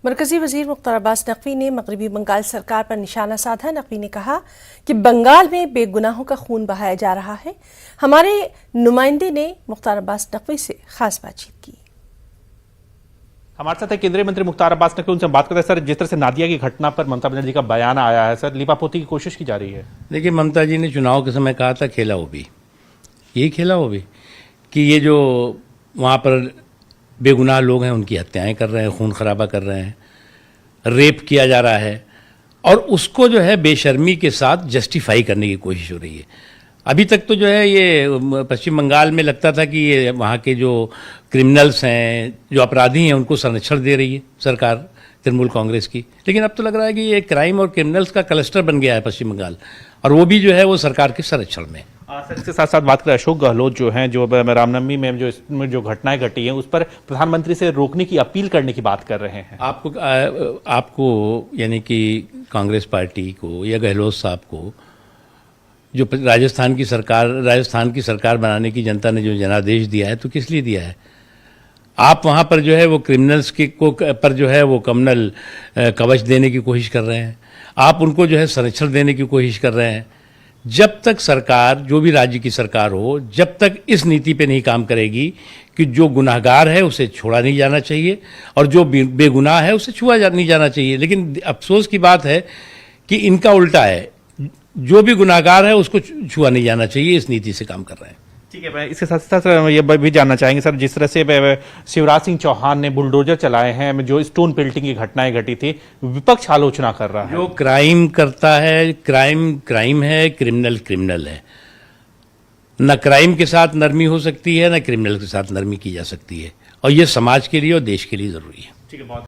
मरकजी वजीर मुख्तार अब्बास नकवी ने मगरबी बंगाल सरकार पर निशाना साधा। नकवी ने कहा कि बंगाल में बेगुनाहों का खून बहाया जा रहा है। हमारे नुमाइंदे ने मुख्तार अब्बास नकवी से खास बातचीत की। हमारे साथ है केंद्रीय मंत्री मुख्तार अब्बास नकवी, उनसे बात करते हैं। सर, जिस तरह से नादिया की घटना पर ममता बनर्जी का बयान आया है, सर, लिपापोती की कोशिश की जा रही है। देखिए, ममता जी ने चुनाव के समय कहा था खेला वो भी, यही खेला वो भी, कि ये जो वहाँ पर बेगुनाह लोग हैं उनकी हत्याएं कर रहे हैं, खून खराबा कर रहे हैं, रेप किया जा रहा है, और उसको जो है बेशर्मी के साथ जस्टिफाई करने की कोशिश हो रही है। अभी तक तो जो है ये पश्चिम बंगाल में लगता था कि ये वहाँ के जो क्रिमिनल्स हैं, जो अपराधी हैं, उनको संरक्षण दे रही है सरकार तृणमूल कांग्रेस की, लेकिन अब तो लग रहा है कि ये क्राइम और क्रिमिनल्स का क्लस्टर बन गया है पश्चिम बंगाल, और वो भी जो है वो सरकार के संरक्षण में। सर, इसके साथ साथ बात करें अशोक गहलोत जो हैं, जो रामनवमी में जो घटनाएं घटी हैं उस पर प्रधानमंत्री से रोकने की अपील करने की बात कर रहे हैं। आपको यानी कि कांग्रेस पार्टी को या गहलोत साहब को जो राजस्थान की सरकार बनाने की जनता ने जो जनादेश दिया है, तो किस लिए दिया है? आप वहाँ पर जो है वो क्रिमिनल्स पर जो है वो कम्युनल कवच देने की कोशिश कर रहे हैं, आप उनको जो है संरक्षण देने की कोशिश कर रहे हैं। जब तक सरकार, जो भी राज्य की सरकार हो, जब तक इस नीति पे नहीं काम करेगी कि जो गुनाहगार है उसे छोड़ा नहीं जाना चाहिए और जो बेगुनाह है उसे छुआ नहीं जाना चाहिए। लेकिन अफसोस की बात है कि इनका उल्टा है, जो भी गुनाहगार है उसको छुआ नहीं जाना चाहिए, इस नीति से काम कर रहे हैं। ठीक है, इसके साथ साथ ये भी जानना चाहेंगे सर, जिस तरह से शिवराज सिंह चौहान ने बुलडोजर चलाए हैं, जो स्टोन पेल्टिंग की घटनाएं घटी थी, विपक्ष आलोचना कर रहा है। जो क्राइम करता है, क्राइम है, क्रिमिनल है। न क्राइम के साथ नरमी हो सकती है, न क्रिमिनल के साथ नरमी की जा सकती है, और ये समाज के लिए और देश के लिए जरूरी है। ठीक है, बहुत